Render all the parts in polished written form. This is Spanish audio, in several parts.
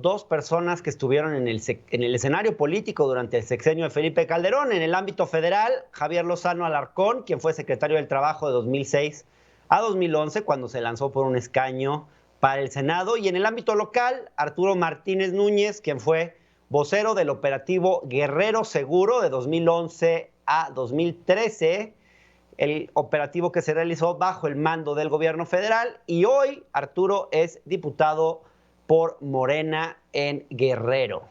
dos personas que estuvieron en el escenario político durante el sexenio de Felipe Calderón. En el ámbito federal, Javier Lozano Alarcón, quien fue secretario del Trabajo de 2006 a 2011, cuando se lanzó por un escaño para el Senado. Y en el ámbito local, Arturo Martínez Núñez, quien fue vocero del operativo Guerrero Seguro de 2011 a 2013, el operativo que se realizó bajo el mando del gobierno federal. Y hoy Arturo es diputado por Morena en Guerrero.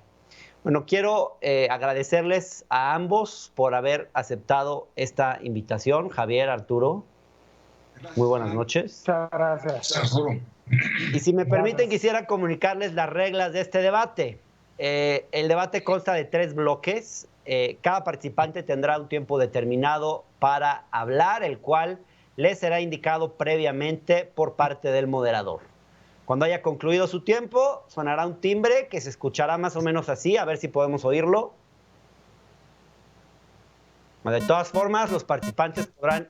Bueno, quiero agradecerles a ambos por haber aceptado esta invitación. Javier, Arturo, muy buenas noches. Muchas gracias. Arturo. Y si me permiten, quisiera comunicarles las reglas de este debate. El debate consta de 3 bloques. Cada participante tendrá un tiempo determinado para hablar, el cual les será indicado previamente por parte del moderador. Cuando haya concluido su tiempo, sonará un timbre que se escuchará más o menos así, a ver si podemos oírlo. De todas formas, los participantes podrán...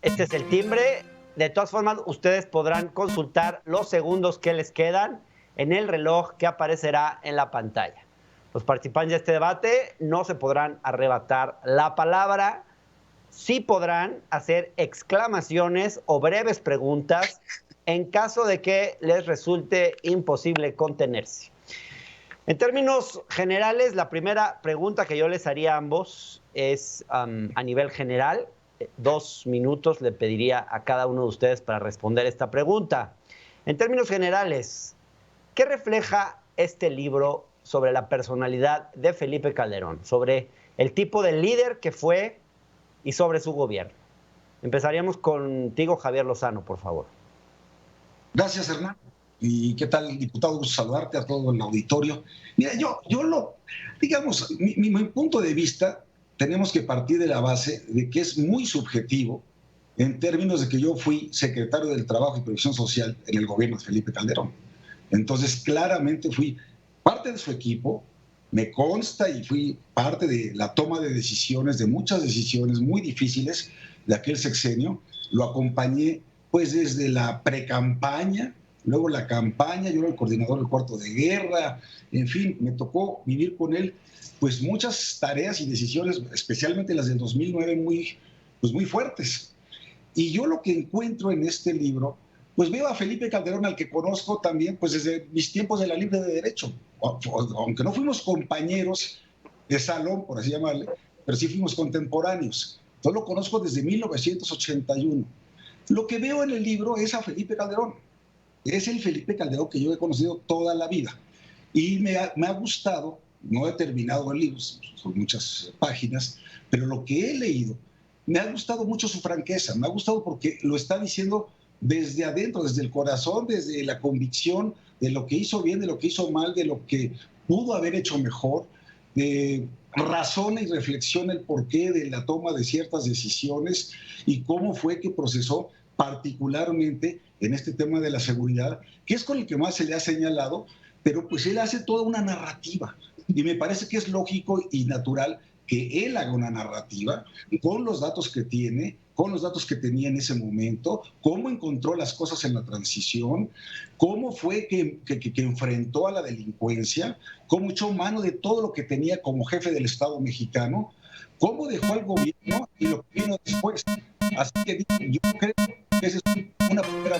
Este es el timbre. De todas formas, ustedes podrán consultar los segundos que les quedan en el reloj que aparecerá en la pantalla. Los participantes de este debate no se podrán arrebatar la palabra. Sí podrán hacer exclamaciones o breves preguntas en caso de que les resulte imposible contenerse. En términos generales, la primera pregunta que yo les haría a ambos es a nivel general. 2 minutos le pediría a cada uno de ustedes para responder esta pregunta. En términos generales, ¿qué refleja este libro sobre la personalidad de Felipe Calderón, sobre el tipo de líder que fue y sobre su gobierno? Empezaríamos contigo, Javier Lozano, por favor. Gracias, Hernán. ¿Y qué tal, diputado? Gusto saludarte, a todo el auditorio. Mira, digamos, mi punto de vista, tenemos que partir de la base de que es muy subjetivo en términos de que yo fui secretario del Trabajo y Previsión Social en el gobierno de Felipe Calderón. Entonces, claramente fui parte de su equipo, me consta, y fui parte de la toma de decisiones, de muchas decisiones muy difíciles de aquel sexenio. Lo acompañé pues desde la precampaña, luego la campaña, yo era el coordinador del cuarto de guerra, en fin, me tocó vivir con él pues muchas tareas y decisiones, especialmente las del 2009, muy fuertes. Y yo lo que encuentro en este libro, pues veo a Felipe Calderón, al que conozco también pues desde mis tiempos de la Libre de Derecho, aunque no fuimos compañeros de salón, por así llamarle, pero sí fuimos contemporáneos. Yo lo conozco desde 1981. Lo que veo en el libro es a Felipe Calderón. Es el Felipe Calderón que yo he conocido toda la vida. Y me ha gustado, no he terminado el libro, son muchas páginas, pero lo que he leído, me ha gustado mucho su franqueza, me ha gustado porque lo está diciendo desde adentro, desde el corazón, desde la convicción de lo que hizo bien, de lo que hizo mal, de lo que pudo haber hecho mejor. Razona y reflexiona el porqué de la toma de ciertas decisiones y cómo fue que procesó particularmente en este tema de la seguridad, que es con el que más se le ha señalado, pero pues él hace toda una narrativa y me parece que es lógico y natural que él haga una narrativa con los datos que tiene, con los datos que tenía en ese momento, cómo encontró las cosas en la transición, cómo fue que enfrentó a la delincuencia, cómo echó mano de todo lo que tenía como jefe del Estado mexicano, cómo dejó al gobierno y lo que vino después. Así que yo creo que esa es una primera...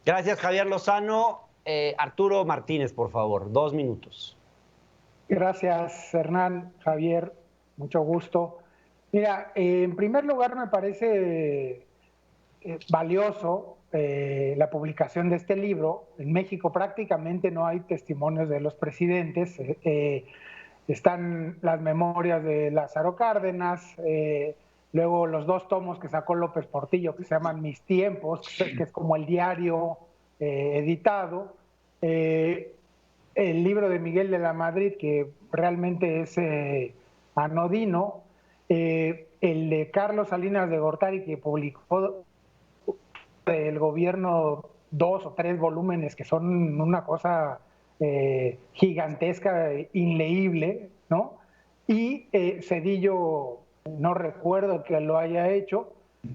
Gracias, Javier Lozano. Arturo Martínez, por favor, 2 minutos. Gracias, Hernán, Javier, mucho gusto. Mira, en primer lugar me parece valioso la publicación de este libro. En México prácticamente no hay testimonios de los presidentes. Están las memorias de Lázaro Cárdenas, luego los 2 tomos que sacó López Portillo, que se llaman Mis Tiempos, que es como el diario editado. El libro de Miguel de la Madrid, que realmente es anodino, el de Carlos Salinas de Gortari, que publicó el gobierno 2 o 3 volúmenes, que son una cosa gigantesca, inleíble, ¿no? Y Zedillo, no recuerdo que lo haya hecho.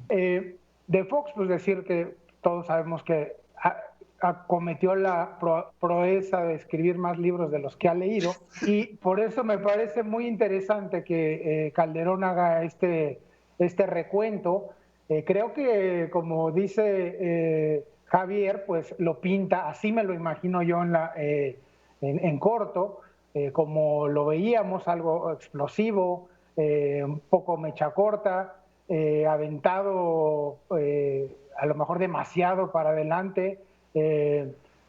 De Fox, pues decir que todos sabemos que cometió la proeza de escribir más libros de los que ha leído, y por eso me parece muy interesante que Calderón haga este recuento. Creo que, como dice Javier, pues lo pinta, así me lo imagino yo en corto, como lo veíamos, algo explosivo, un poco mecha corta, aventado a lo mejor demasiado para adelante,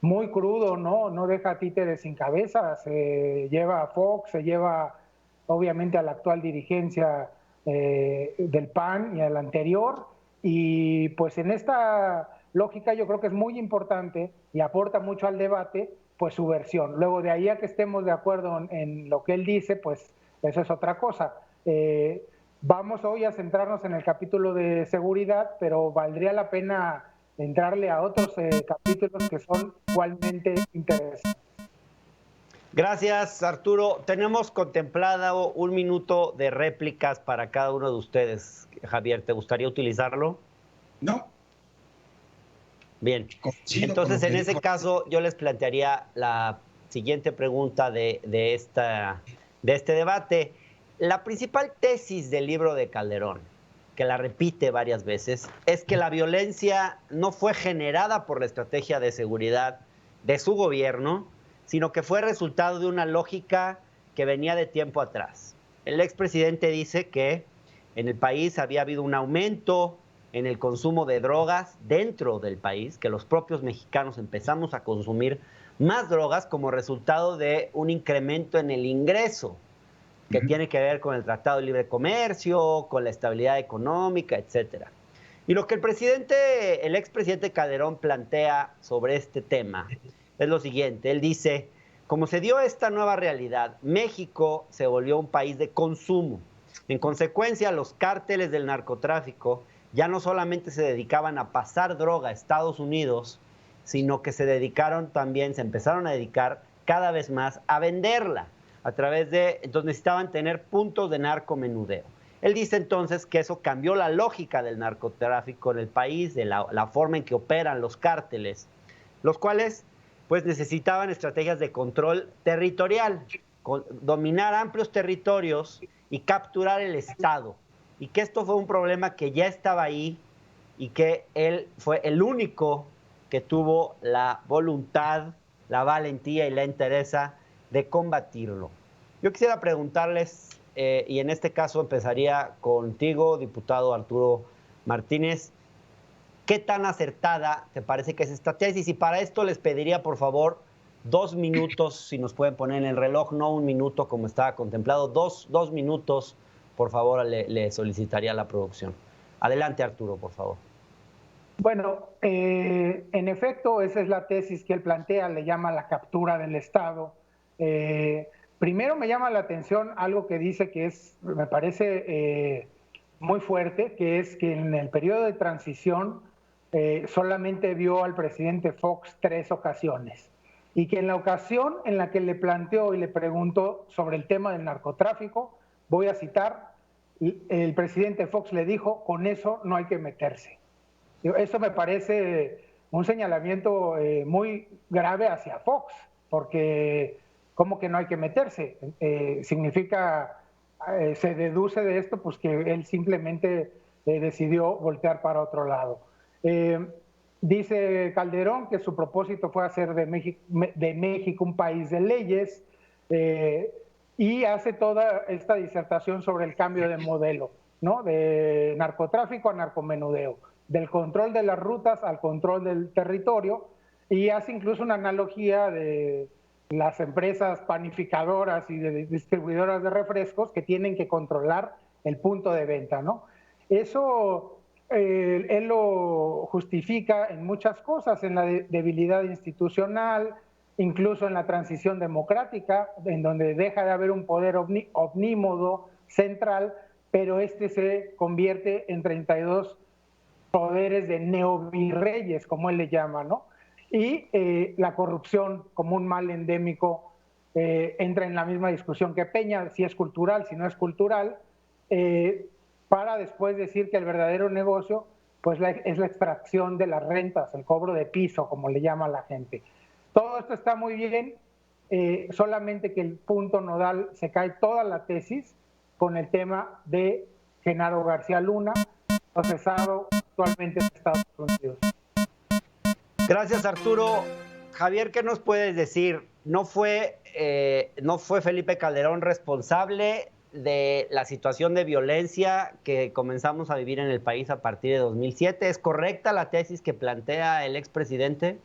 muy crudo, ¿no? No deja títeres sin cabeza, se lleva a Fox, se lleva obviamente a la actual dirigencia del PAN y a la anterior, y pues en esta lógica yo creo que es muy importante y aporta mucho al debate pues su versión. Luego de ahí a que estemos de acuerdo en lo que él dice, pues eso es otra cosa. Vamos hoy a centrarnos en el capítulo de seguridad, pero valdría la pena entrarle a otros capítulos que son igualmente interesantes. Gracias, Arturo. Tenemos contemplado 1 minuto de réplicas para cada uno de ustedes. Javier, ¿te gustaría utilizarlo? No. Bien. Entonces, en ese caso, yo les plantearía la siguiente pregunta de este debate. La principal tesis del libro de Calderón, que la repite varias veces, es que la violencia no fue generada por la estrategia de seguridad de su gobierno, sino que fue resultado de una lógica que venía de tiempo atrás. El expresidente dice que en el país había habido un aumento en el consumo de drogas dentro del país, que los propios mexicanos empezamos a consumir más drogas como resultado de un incremento en el ingreso, que tiene que ver con el Tratado de Libre Comercio, con la estabilidad económica, etcétera. Y lo que el expresidente Calderón plantea sobre este tema es lo siguiente. Él dice, como se dio esta nueva realidad, México se volvió un país de consumo. En consecuencia, los cárteles del narcotráfico ya no solamente se dedicaban a pasar droga a Estados Unidos, sino que se empezaron a dedicar cada vez más a venderla a través de, entonces necesitaban tener puntos de narcomenudeo. Él dice entonces que eso cambió la lógica del narcotráfico en el país, de la forma en que operan los cárteles, los cuales pues necesitaban estrategias de control territorial, dominar amplios territorios y capturar el Estado. Y que esto fue un problema que ya estaba ahí y que él fue el único que tuvo la voluntad, la valentía y la entereza de combatirlo. Yo quisiera preguntarles, y en este caso empezaría contigo, diputado Arturo Martínez, ¿qué tan acertada te parece que es esta tesis? Y para esto les pediría, por favor, 2 minutos, si nos pueden poner en el reloj, no 1 minuto como estaba contemplado, 2 minutos, por favor, le solicitaría a la producción. Adelante, Arturo, por favor. Bueno, en efecto, esa es la tesis que él plantea, le llama la captura del Estado. Primero me llama la atención algo que dice que me parece muy fuerte, que es que en el periodo de transición solamente vio al presidente Fox 3 ocasiones, y que en la ocasión en la que le planteó y le preguntó sobre el tema del narcotráfico, voy a citar, el presidente Fox le dijo, con eso no hay que meterse. Eso me parece un señalamiento muy grave hacia Fox, porque ¿cómo que no hay que meterse? Significa, se deduce de esto pues que él simplemente decidió voltear para otro lado. Dice Calderón que su propósito fue hacer de México un país de leyes, y hace toda esta disertación sobre el cambio de modelo, ¿no? De narcotráfico a narcomenudeo, del control de las rutas al control del territorio, y hace incluso una analogía de las empresas panificadoras y de distribuidoras de refrescos que tienen que controlar el punto de venta, ¿no? Eso él lo justifica en muchas cosas, en la debilidad institucional, incluso en la transición democrática, en donde deja de haber un poder omnímodo central, pero este se convierte en 32 poderes de neovirreyes, como él le llama, ¿no? Y la corrupción como un mal endémico entra en la misma discusión que Peña, si es cultural, si no es cultural, para después decir que el verdadero negocio pues es la extracción de las rentas, el cobro de piso, como le llama la gente. Todo esto está muy bien, solamente que el punto nodal se cae toda la tesis con el tema de Genaro García Luna, procesado actualmente en Estados Unidos. Gracias, Arturo. Javier, ¿qué nos puedes decir? ¿No fue Felipe Calderón responsable de la situación de violencia que comenzamos a vivir en el país a partir de 2007? ¿Es correcta la tesis que plantea el expresidente?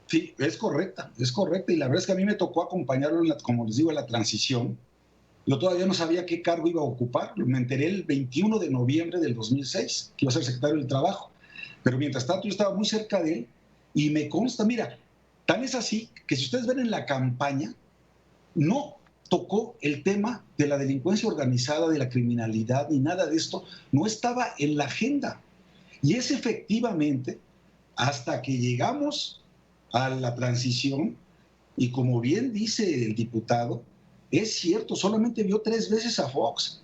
Sí, es correcta, y la verdad es que a mí me tocó acompañarlo, como les digo, en la transición. Yo todavía no sabía qué cargo iba a ocupar, me enteré el 21 de noviembre del 2006, que iba a ser secretario del Trabajo, pero mientras tanto yo estaba muy cerca de él y me consta, mira, tan es así que si ustedes ven en la campaña, no tocó el tema de la delincuencia organizada, de la criminalidad, ni nada de esto, no estaba en la agenda. Y es efectivamente hasta que llegamos a la transición, y como bien dice el diputado, es cierto, solamente vio 3 veces a Fox.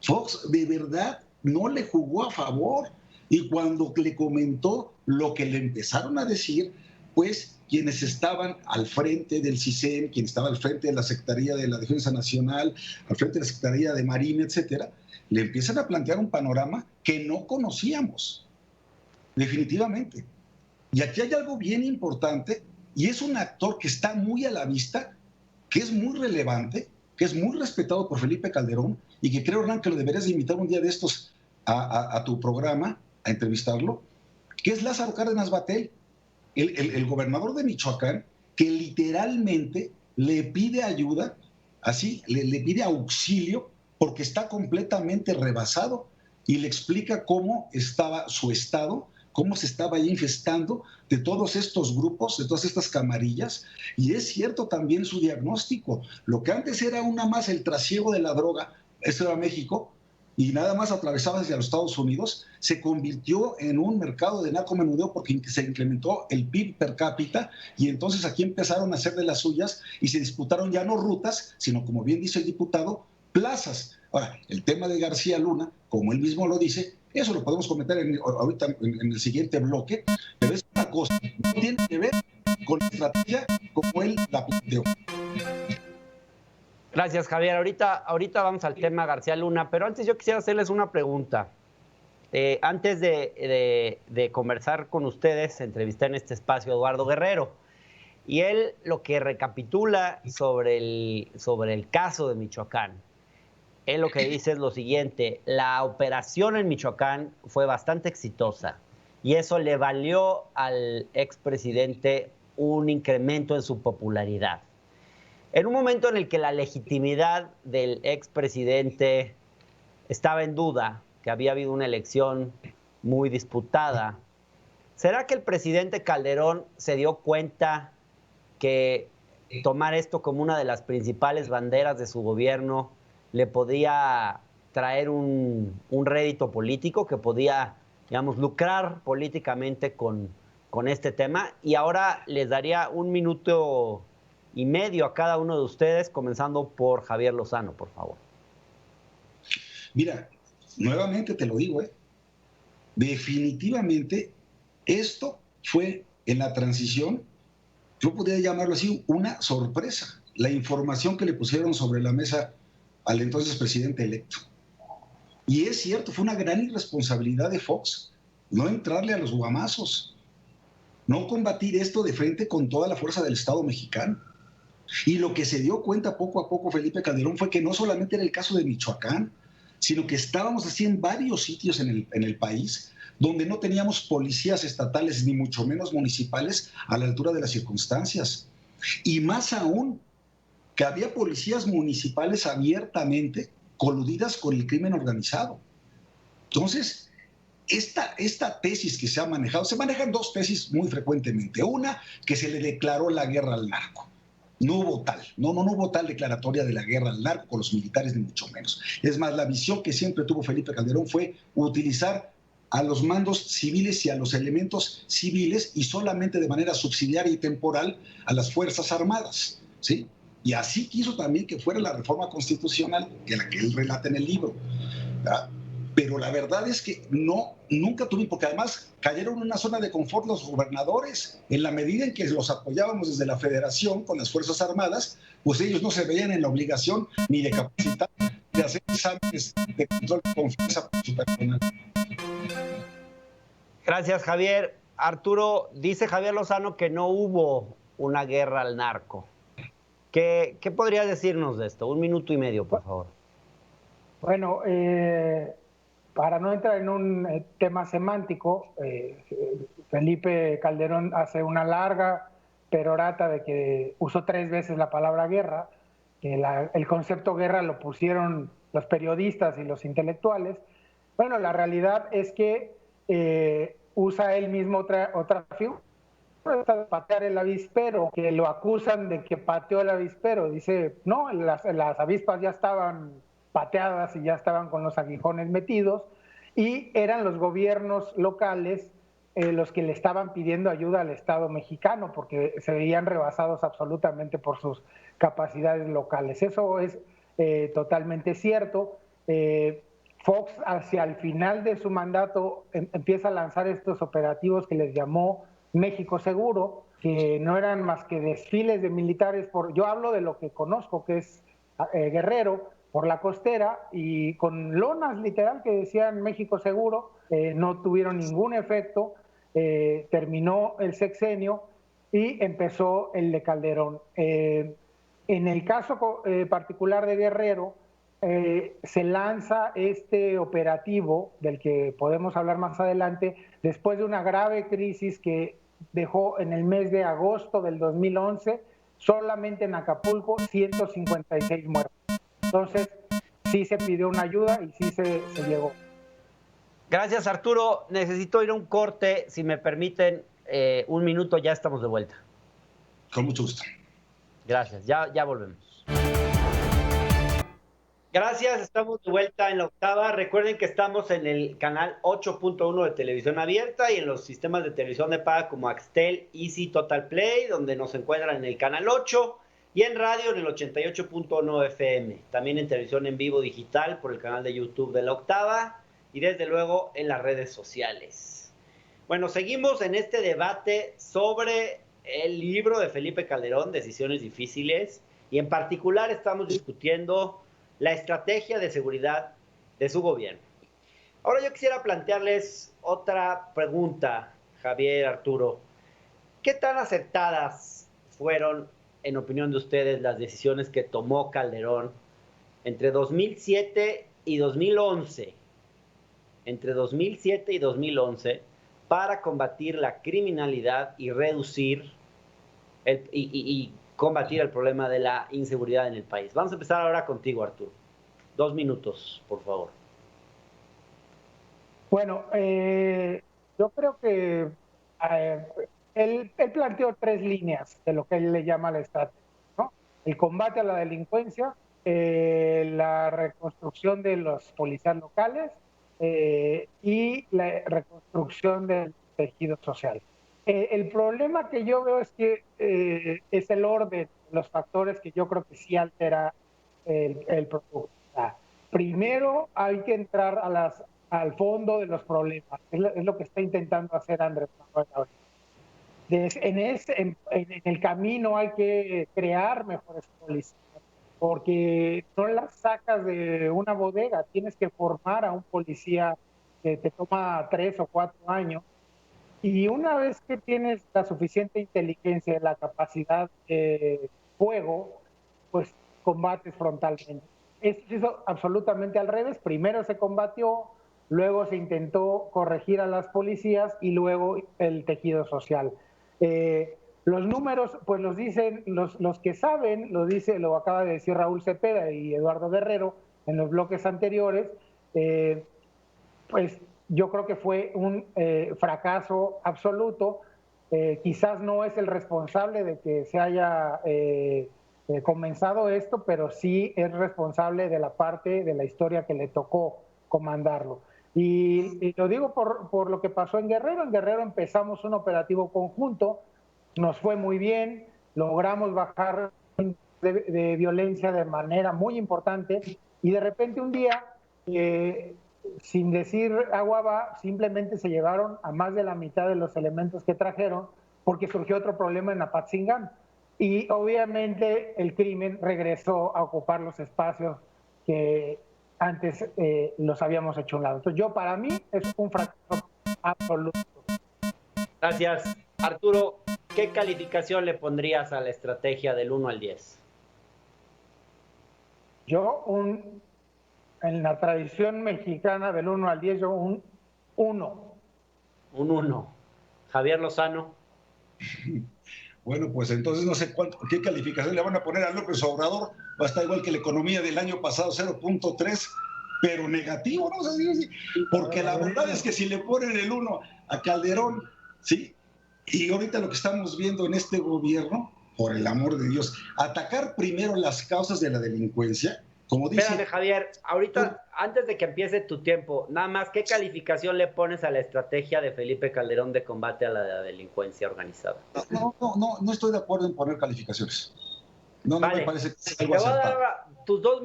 Fox de verdad no le jugó a favor, y cuando le comentó lo que le empezaron a decir, pues quienes estaban al frente del CISEN, quien estaba al frente de la Secretaría de la Defensa Nacional, al frente de la Secretaría de Marina, etcétera, le empiezan a plantear un panorama que no conocíamos, definitivamente. Y aquí hay algo bien importante, y es un actor que está muy a la vista, que es muy relevante, que es muy respetado por Felipe Calderón, y que creo, Hernán, que lo deberías de invitar un día de estos a tu programa, a entrevistarlo, que es Lázaro Cárdenas Batel, el gobernador de Michoacán, que literalmente le pide ayuda, así, le pide auxilio, porque está completamente rebasado, y le explica cómo estaba su estado, cómo se estaba ahí infestando de todos estos grupos, de todas estas camarillas, y es cierto también su diagnóstico. Lo que antes era una más el trasiego de la droga, eso era México, y nada más atravesaba hacia los Estados Unidos, se convirtió en un mercado de narcomenudeo porque se incrementó el PIB per cápita, y entonces aquí empezaron a hacer de las suyas y se disputaron ya no rutas, sino, como bien dice el diputado, plazas. Ahora, el tema de García Luna, como él mismo lo dice, eso lo podemos comentar ahorita en el siguiente bloque, pero es una cosa, no tiene que ver con la estrategia como él la planteó. Gracias, Javier. Ahorita vamos al tema García Luna, pero antes yo quisiera hacerles una pregunta. Antes de conversar con ustedes, entrevisté en este espacio a Eduardo Guerrero, y él lo que recapitula sobre el caso de Michoacán, él lo que dice es lo siguiente: la operación en Michoacán fue bastante exitosa, y eso le valió al expresidente un incremento en su popularidad. En un momento en el que la legitimidad del expresidente estaba en duda, que había habido una elección muy disputada, ¿será que el presidente Calderón se dio cuenta que tomar esto como una de las principales banderas de su gobierno le podía traer un rédito político, que podía, digamos, lucrar políticamente con este tema? Y ahora les daría 1 minuto y medio a cada uno de ustedes, comenzando por Javier Lozano, por favor. Mira, nuevamente te lo digo, definitivamente esto fue en la transición, yo podría llamarlo así, una sorpresa, la información que le pusieron sobre la mesa al entonces presidente electo. Y es cierto, fue una gran irresponsabilidad de Fox no entrarle a los guamazos, no combatir esto de frente con toda la fuerza del Estado mexicano. Y lo que se dio cuenta poco a poco Felipe Calderón fue que no solamente era el caso de Michoacán, sino que estábamos así en varios sitios en el país donde no teníamos policías estatales ni mucho menos municipales a la altura de las circunstancias. Y más aún, que había policías municipales abiertamente coludidas con el crimen organizado. Entonces, esta tesis que se ha manejado, se manejan 2 tesis muy frecuentemente. Una, que se le declaró la guerra al narco. No hubo tal, no hubo tal declaratoria de la guerra al narco con los militares, ni mucho menos. Es más, la visión que siempre tuvo Felipe Calderón fue utilizar a los mandos civiles y a los elementos civiles, y solamente de manera subsidiaria y temporal a las Fuerzas Armadas, ¿sí? Y así quiso también que fuera la reforma constitucional, que la que él relata en el libro, ¿verdad? pero la verdad es que no, nunca tuvimos, porque además cayeron en una zona de confort los gobernadores, en la medida en que los apoyábamos desde la federación con las Fuerzas Armadas, pues ellos no se veían en la obligación ni de capacitar, de hacer exámenes de control de confianza por su personal. Gracias, Javier. Arturo, dice Javier Lozano que no hubo una guerra al narco. ¿Qué podría decirnos de esto? 1 minuto y medio, por favor. Bueno, para no entrar en un tema semántico, Felipe Calderón hace una larga perorata de que usó 3 veces la palabra guerra, que el concepto guerra lo pusieron los periodistas y los intelectuales. Bueno, la realidad es que usa él mismo otra figura, patear el avispero, que lo acusan de que pateó el avispero. Dice, no, las avispas ya estaban pateadas y ya estaban con los aguijones metidos, y eran los gobiernos locales los que le estaban pidiendo ayuda al Estado mexicano porque se veían rebasados absolutamente por sus capacidades locales. Eso es totalmente cierto. Fox, hacia el final de su mandato, empieza a lanzar estos operativos que les llamó México Seguro, que no eran más que desfiles de militares. Yo hablo de lo que conozco, que es Guerrero, por la costera, y con lonas literal que decían México Seguro, no tuvieron ningún efecto. Terminó el sexenio y empezó el de Calderón. En el caso particular de Guerrero, se lanza este operativo, del que podemos hablar más adelante, después de una grave crisis que dejó en el mes de agosto del 2011, solamente en Acapulco, 156 muertos. Entonces, sí se pidió una ayuda y sí se llegó. Gracias, Arturo. Necesito ir a un corte. Si me permiten, 1 minuto, ya estamos de vuelta. Con mucho gusto. Gracias, ya volvemos. Gracias, estamos de vuelta en La Octava. Recuerden que estamos en el canal 8.1 de televisión abierta y en los sistemas de televisión de paga como Axtel, Easy, Total Play, donde nos encuentran en el canal 8 y en radio en el 88.1 FM. También en televisión en vivo digital por el canal de YouTube de La Octava y desde luego en las redes sociales. Bueno, seguimos en este debate sobre el libro de Felipe Calderón, Decisiones Difíciles, y en particular estamos discutiendo la estrategia de seguridad de su gobierno. Ahora yo quisiera plantearles otra pregunta, Javier, Arturo. ¿Qué tan acertadas fueron, en opinión de ustedes, las decisiones que tomó Calderón entre 2007 y 2011? Entre 2007 y 2011 para combatir la criminalidad y reducir y combatir el problema de la inseguridad en el país. Vamos a empezar ahora contigo, Arturo. 2 minutos, por favor. Bueno, yo creo que él planteó 3 líneas de lo que él le llama la estrategia, ¿no? El combate a la delincuencia, la reconstrucción de los policías locales y la reconstrucción del tejido social. El problema que yo veo es que es el orden, los factores que yo creo que sí altera el producto. Primero hay que entrar al fondo de los problemas, es lo que está intentando hacer Andrés Manuel. En el camino hay que crear mejores policías, porque no las sacas de una bodega, tienes que formar a un policía que te toma 3 o 4 años. Y una vez que tienes la suficiente inteligencia y la capacidad de fuego, pues combates frontalmente. Esto se hizo absolutamente al revés. Primero se combatió, luego se intentó corregir a las policías y luego el tejido social. Los números, pues los dicen los que saben, lo acaba de decir Raúl Cepeda y Eduardo Guerrero en los bloques anteriores, pues yo creo que fue un fracaso absoluto. Quizás no es el responsable de que se haya comenzado esto, pero sí es responsable de la parte de la historia que le tocó comandarlo. Y lo digo por lo que pasó en Guerrero. En Guerrero empezamos un operativo conjunto, nos fue muy bien, logramos bajar de violencia de manera muy importante y de repente un día sin decir agua va, simplemente se llevaron a más de la mitad de los elementos que trajeron porque surgió otro problema en Apatzingán. Y obviamente el crimen regresó a ocupar los espacios que antes los habíamos hecho a un lado. Entonces para mí es un fracaso absoluto. Gracias. Arturo, ¿qué calificación le pondrías a la estrategia del 1 al 10? Yo en la tradición mexicana del 1 al 10, yo un 1. Un 1. Javier Lozano. Bueno, pues entonces no sé qué calificación le van a poner a López Obrador. Va a estar igual que la economía del año pasado, 0.3, pero negativo, ¿no? Porque la verdad es que si le ponen el 1 a Calderón, ¿sí? Y ahorita lo que estamos viendo en este gobierno, por el amor de Dios, atacar primero las causas de la delincuencia, como dice... Espérame, Javier, ahorita, antes de que empiece tu tiempo, nada más, ¿qué calificación le pones a la estrategia de Felipe Calderón de combate a la delincuencia organizada? No estoy de acuerdo en poner calificaciones. No me parece que sea algo te voy acertado. a dar tus dos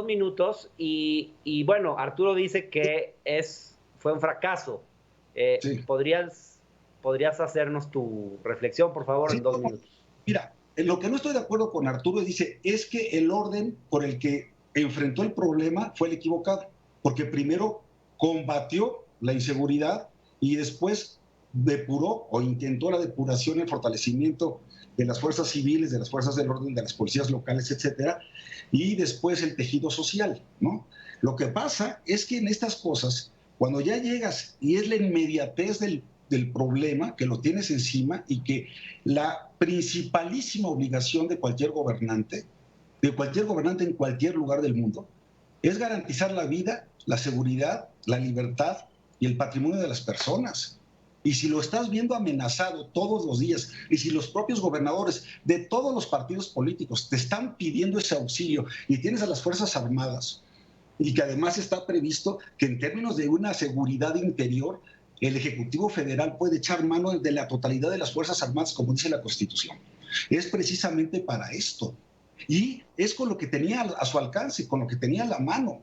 minutos, y bueno, Arturo dice que fue un fracaso. Sí. ¿Podrías hacernos tu reflexión, por favor, en 2 minutos? Mira, en lo que no estoy de acuerdo con Arturo dice es que el orden por el que enfrentó el problema fue el equivocado, porque primero combatió la inseguridad y después depuró o intentó la depuración y el fortalecimiento de las fuerzas civiles, de las fuerzas del orden, de las policías locales, etcétera, y después el tejido social, ¿no? Lo que pasa es que en estas cosas, cuando ya llegas y es la inmediatez del problema, que lo tienes encima y que la principalísima obligación de cualquier gobernante en cualquier lugar del mundo, es garantizar la vida, la seguridad, la libertad y el patrimonio de las personas. Y si lo estás viendo amenazado todos los días, y si los propios gobernadores de todos los partidos políticos te están pidiendo ese auxilio y tienes a las Fuerzas Armadas, y que además está previsto que en términos de una seguridad interior, el Ejecutivo Federal puede echar mano de la totalidad de las Fuerzas Armadas, como dice la Constitución. Es precisamente para esto. Y es con lo que tenía a su alcance, con lo que tenía a la mano,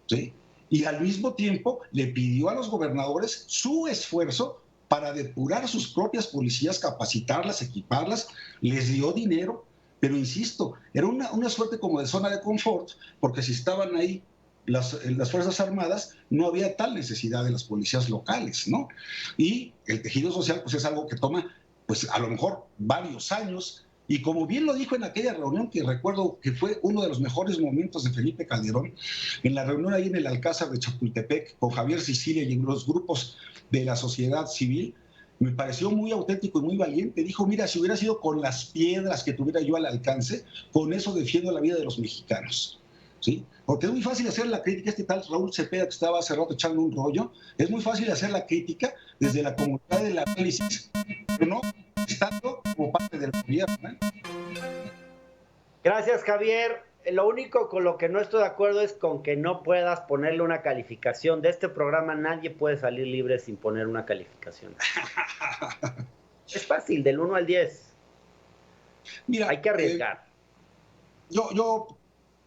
¿sí? Y al mismo tiempo le pidió a los gobernadores su esfuerzo para depurar sus propias policías, capacitarlas, equiparlas, les dio dinero, pero insisto, era una suerte como de zona de confort, porque si estaban ahí las Fuerzas Armadas, no había tal necesidad de las policías locales, ¿no? Y el tejido social, pues es algo que toma, pues a lo mejor varios años, y como bien lo dijo en aquella reunión, que recuerdo que fue uno de los mejores momentos de Felipe Calderón, en la reunión ahí en el Alcázar de Chapultepec, con Javier Sicilia y en los grupos de la sociedad civil, me pareció muy auténtico y muy valiente. Dijo, mira, si hubiera sido con las piedras que tuviera yo al alcance, con eso defiendo la vida de los mexicanos. ¿Sí? Porque es muy fácil hacer la crítica, este tal Raúl Cepeda que estaba hace rato echando un rollo, es muy fácil hacer la crítica desde la comunidad del análisis, pero no estando como parte del gobierno, ¿eh? Gracias, Javier. Lo único con lo que no estoy de acuerdo es con que no puedas ponerle una calificación. De este programa nadie puede salir libre sin poner una calificación. Es fácil, del 1 al 10. Mira, hay que arriesgar.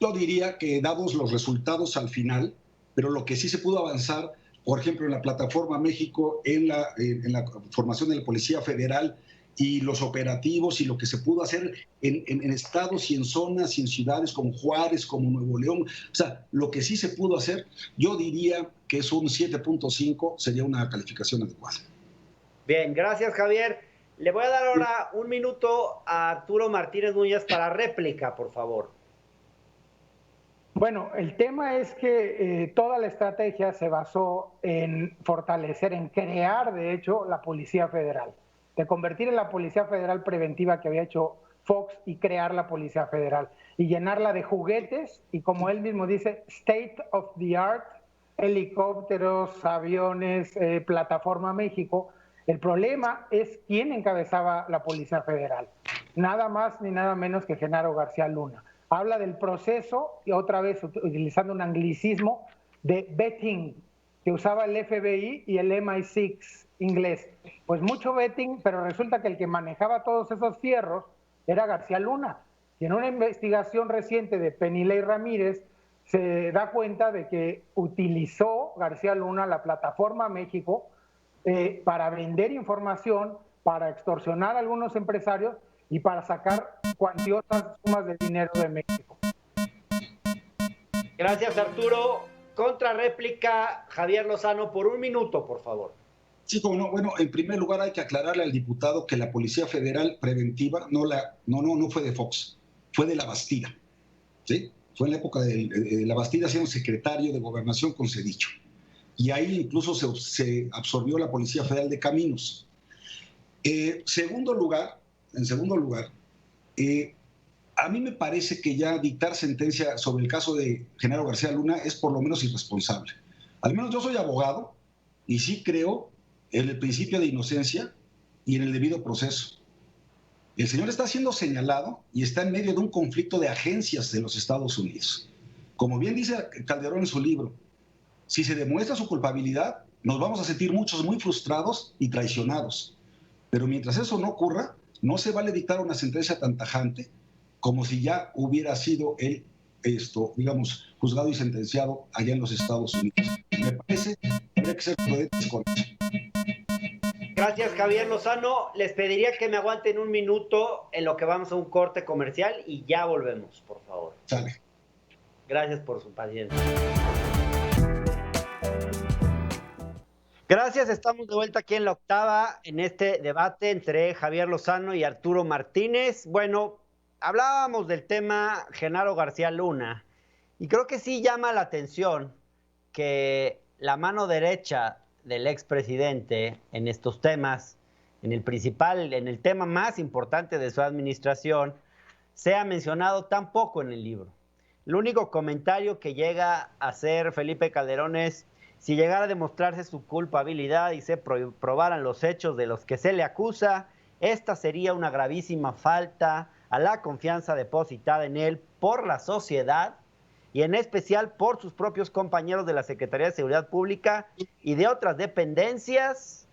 Yo diría que dados los resultados al final, pero lo que sí se pudo avanzar, por ejemplo, en la plataforma México, en la formación de la Policía Federal y los operativos y lo que se pudo hacer en estados y en zonas y en ciudades como Juárez, como Nuevo León, o sea, lo que sí se pudo hacer, yo diría que es un 7.5, sería una calificación adecuada. Bien, gracias, Javier. Le voy a dar ahora 1 minuto a Arturo Martínez Núñez para réplica, por favor. Bueno, el tema es que toda la estrategia se basó en fortalecer, en crear, de hecho, la Policía Federal, de convertir en la Policía Federal preventiva que había hecho Fox y crear la Policía Federal y llenarla de juguetes y, como él mismo dice, state of the art, helicópteros, aviones, plataforma México. El problema es quién encabezaba la Policía Federal, nada más ni nada menos que Genaro García Luna. Habla del proceso, y otra vez utilizando un anglicismo, de betting, que usaba el FBI y el MI6 inglés. Pues mucho betting, pero resulta que el que manejaba todos esos fierros era García Luna. Y en una investigación reciente de Penilei Ramírez, se da cuenta de que utilizó García Luna la plataforma México para vender información, para extorsionar a algunos empresarios y para sacar cuantiosas sumas de dinero de México. Gracias, Arturo. Contrarréplica, Javier Lozano, por 1 minuto, por favor. Sí, como no. Bueno, en primer lugar hay que aclararle al diputado que la Policía Federal Preventiva no fue de Fox, fue de la Bastida, ¿sí? Fue en la época de la Bastida, siendo secretario de Gobernación con Cedicho. Y ahí incluso se absorbió la Policía Federal de Caminos. En segundo lugar, a mí me parece que ya dictar sentencia sobre el caso de Genaro García Luna es por lo menos irresponsable. Al menos yo soy abogado y sí creo en el principio de inocencia y en el debido proceso. El señor está siendo señalado y está en medio de un conflicto de agencias de los Estados Unidos. Como bien dice Calderón en su libro, si se demuestra su culpabilidad, nos vamos a sentir muchos muy frustrados y traicionados. Pero mientras eso no ocurra, no se vale dictar una sentencia tan tajante como si ya hubiera sido él, digamos, juzgado y sentenciado allá en los Estados Unidos. Me parece que habría que ser prudentes con eso. Gracias, Javier Lozano. Les pediría que me aguanten 1 minuto en lo que vamos a un corte comercial y ya volvemos, por favor. Sale. Gracias por su paciencia. Gracias, estamos de vuelta aquí en La Octava, en este debate entre Javier Lozano y Arturo Martínez. Bueno, hablábamos del tema Genaro García Luna y creo que sí llama la atención que la mano derecha del expresidente en estos temas, en el tema más importante de su administración, sea mencionado tan poco en el libro. El único comentario que llega a hacer Felipe Calderón es: si llegara a demostrarse su culpabilidad y se probaran los hechos de los que se le acusa, esta sería una gravísima falta a la confianza depositada en él por la sociedad y en especial por sus propios compañeros de la Secretaría de Seguridad Pública y de otras dependencias,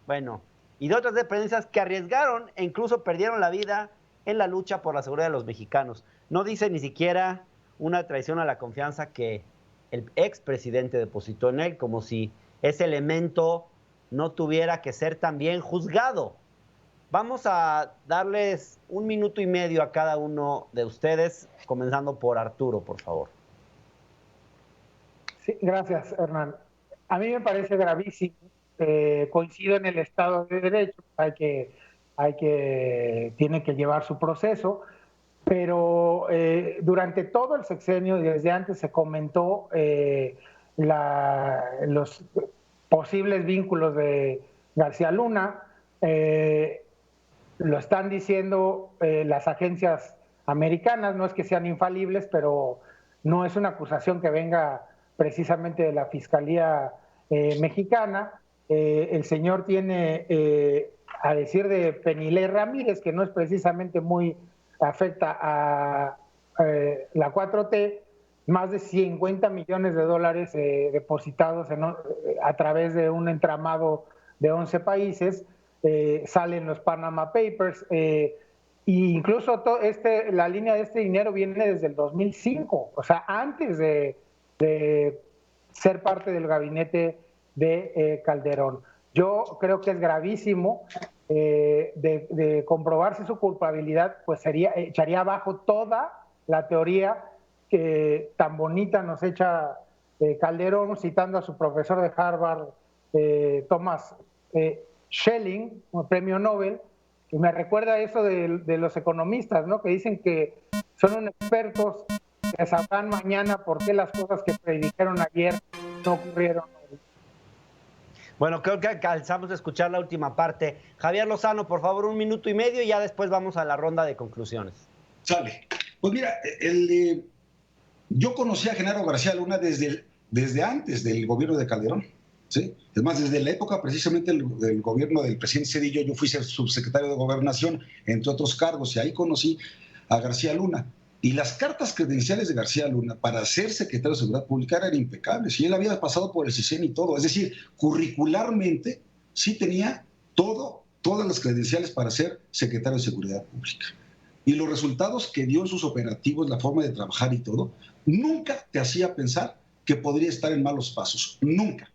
que arriesgaron e incluso perdieron la vida en la lucha por la seguridad de los mexicanos. No dice ni siquiera una traición a la confianza que el expresidente depositó en él, como si ese elemento no tuviera que ser también juzgado. Vamos a darles 1 minuto y medio a cada uno de ustedes, comenzando por Arturo, por favor. Sí, gracias, Hernán. A mí me parece gravísimo. Coincido en el Estado de Derecho, tiene que llevar su proceso, pero durante todo el sexenio y desde antes se comentó los posibles vínculos de García Luna. Lo están diciendo las agencias americanas, no es que sean infalibles, pero no es una acusación que venga precisamente de la Fiscalía mexicana. El señor tiene, a decir de Penilei Ramírez, que no es precisamente muy afecta a la 4T, más de 50 millones de dólares depositados a través de un entramado de 11 países. Salen los Panama Papers, e incluso la línea de este dinero viene desde el 2005, o sea, antes de ser parte del gabinete de Calderón. Yo creo que es gravísimo. De comprobarse su culpabilidad, pues echaría abajo toda la teoría que tan bonita nos echa Calderón, citando a su profesor de Harvard, Thomas Schelling, un premio Nobel, y me recuerda eso de los economistas, ¿no? Que dicen que son unos expertos que sabrán mañana por qué las cosas que predijeron ayer no ocurrieron. Bueno, creo que alcanzamos a escuchar la última parte. Javier Lozano, por favor, 1 minuto y medio y ya después vamos a la ronda de conclusiones. Sale. Pues mira, yo conocí a Genaro García Luna desde antes del gobierno de Calderón, ¿sí? Es más, desde la época precisamente del gobierno del presidente Zedillo, yo fui subsecretario de Gobernación, entre otros cargos, y ahí conocí a García Luna. Y las cartas credenciales de García Luna para ser secretario de Seguridad Pública eran impecables. Y él había pasado por el CISEN y todo. Es decir, curricularmente sí tenía todas las credenciales para ser secretario de Seguridad Pública. y los resultados que dio en sus operativos, la forma de trabajar y todo, nunca te hacía pensar que podría estar en malos pasos. Nunca.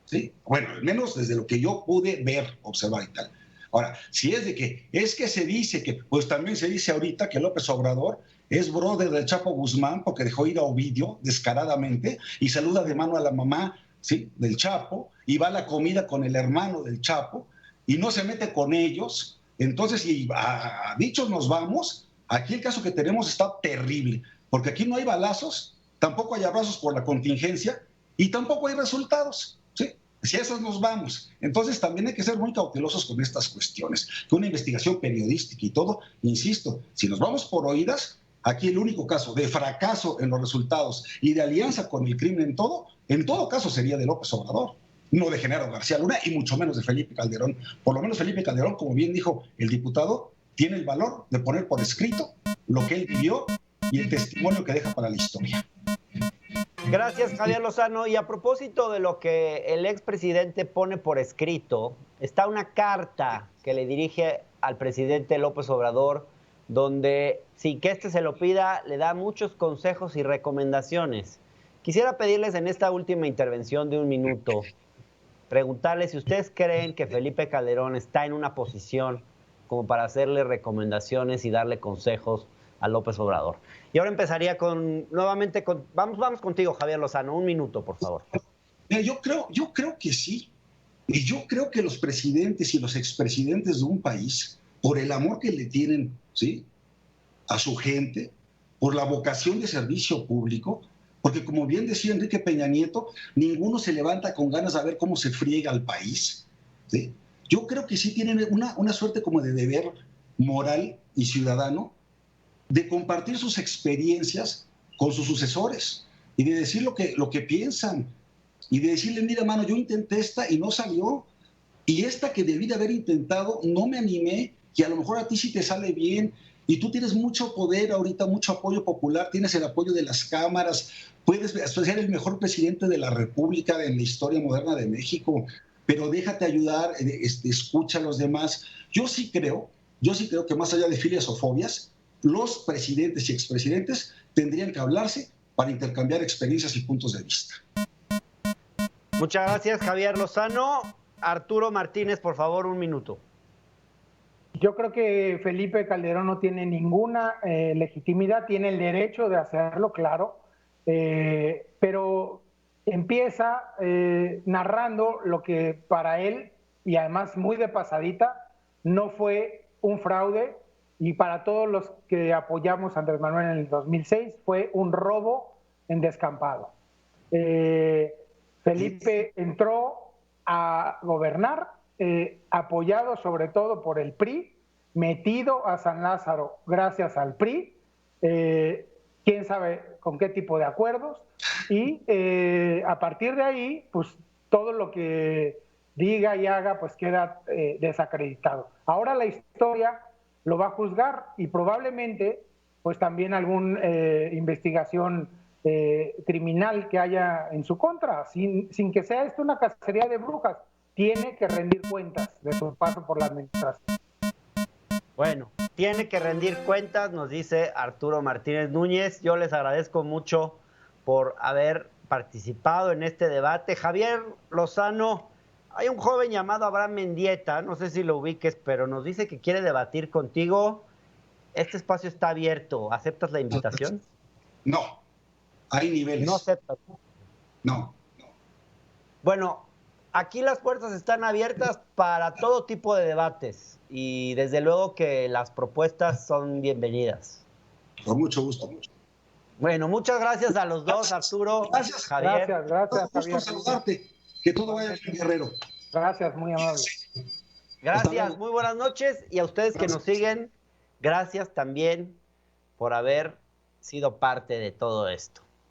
¿Sí? Bueno, al menos desde lo que yo pude ver, observar y tal. Ahora, si es que se dice que, pues también se dice ahorita que López Obrador es brother del Chapo Guzmán porque dejó ir a Ovidio descaradamente y saluda de mano a la mamá, ¿sí?, del Chapo, y va a la comida con el hermano del Chapo y no se mete con ellos. Entonces, si a dichos nos vamos, aquí el caso que tenemos está terrible, porque aquí no hay balazos, tampoco hay abrazos por la contingencia y tampoco hay resultados, ¿sí? Si a esas nos vamos. Entonces también hay que ser muy cautelosos con estas cuestiones. Que una investigación periodística y todo, insisto, si nos vamos por oídas, aquí el único caso de fracaso en los resultados y de alianza con el crimen en todo caso sería de López Obrador, no de Genaro García Luna y mucho menos de Felipe Calderón. Por lo menos Felipe Calderón, como bien dijo el diputado, tiene el valor de poner por escrito lo que él vivió y el testimonio que deja para la historia. Gracias, Javier Lozano. Y a propósito de lo que el expresidente pone por escrito, está una carta que le dirige al presidente López Obrador, donde, sin que éste se lo pida, le da muchos consejos y recomendaciones. Quisiera pedirles en esta última intervención de un minuto, preguntarles si ustedes creen que Felipe Calderón está en una posición como para hacerle recomendaciones y darle consejos a López Obrador. Y ahora empezaría nuevamente con, vamos contigo, Javier Lozano, un minuto, por favor. Mira, yo creo que sí. Y yo creo que los presidentes y los expresidentes de un país, por el amor que le tienen, ¿sí?, a su gente, por la vocación de servicio público, porque como bien decía Enrique Peña Nieto, ninguno se levanta con ganas de ver cómo se friega al país, ¿sí? Yo creo que sí tienen una suerte como de deber moral y ciudadano de compartir sus experiencias con sus sucesores y de decir lo que piensan y de decirle, mira, mano, yo intenté esta y no salió, y esta que debí de haber intentado no me animé, y a lo mejor a ti sí te sale bien, y tú tienes mucho poder ahorita, mucho apoyo popular, tienes el apoyo de las cámaras, puedes ser el mejor presidente de la República en la historia moderna de México, pero déjate ayudar, escucha a los demás. Yo sí creo que más allá de filias o fobias, los presidentes y expresidentes tendrían que hablarse para intercambiar experiencias y puntos de vista. Muchas gracias, Javier Lozano. Arturo Martínez, por favor, un minuto. Yo creo que Felipe Calderón no tiene ninguna legitimidad, tiene el derecho de hacerlo, claro, pero empieza narrando lo que para él, y además muy de pasadita, no fue un fraude, y para todos los que apoyamos a Andrés Manuel en el 2006 fue un robo en descampado. Felipe entró a gobernar apoyado sobre todo por el PRI, metido a San Lázaro gracias al PRI, quién sabe con qué tipo de acuerdos, y a partir de ahí, pues todo lo que diga y haga, pues queda desacreditado. Ahora la historia lo va a juzgar y probablemente, pues también alguna investigación criminal que haya en su contra, sin que sea esto una cacería de brujas. Tiene que rendir cuentas de su paso por la administración. Bueno, tiene que rendir cuentas, nos dice Arturo Martínez Núñez. Yo les agradezco mucho por haber participado en este debate. Javier Lozano, hay un joven llamado Abraham Mendieta, no sé si lo ubiques, pero nos dice que quiere debatir contigo. Este espacio está abierto. ¿Aceptas la invitación? No, hay niveles. No aceptas. No. Bueno, aquí las puertas están abiertas para todo tipo de debates y desde luego que las propuestas son bienvenidas. Con mucho gusto. Bueno, muchas gracias a los dos, Arturo, gracias, Javier. Gracias, Javier. Gusto saludarte. Que todo vaya bien, Guerrero. Gracias, muy amable. Gracias, muy buenas noches. Y a ustedes que nos siguen, gracias también por haber sido parte de todo esto.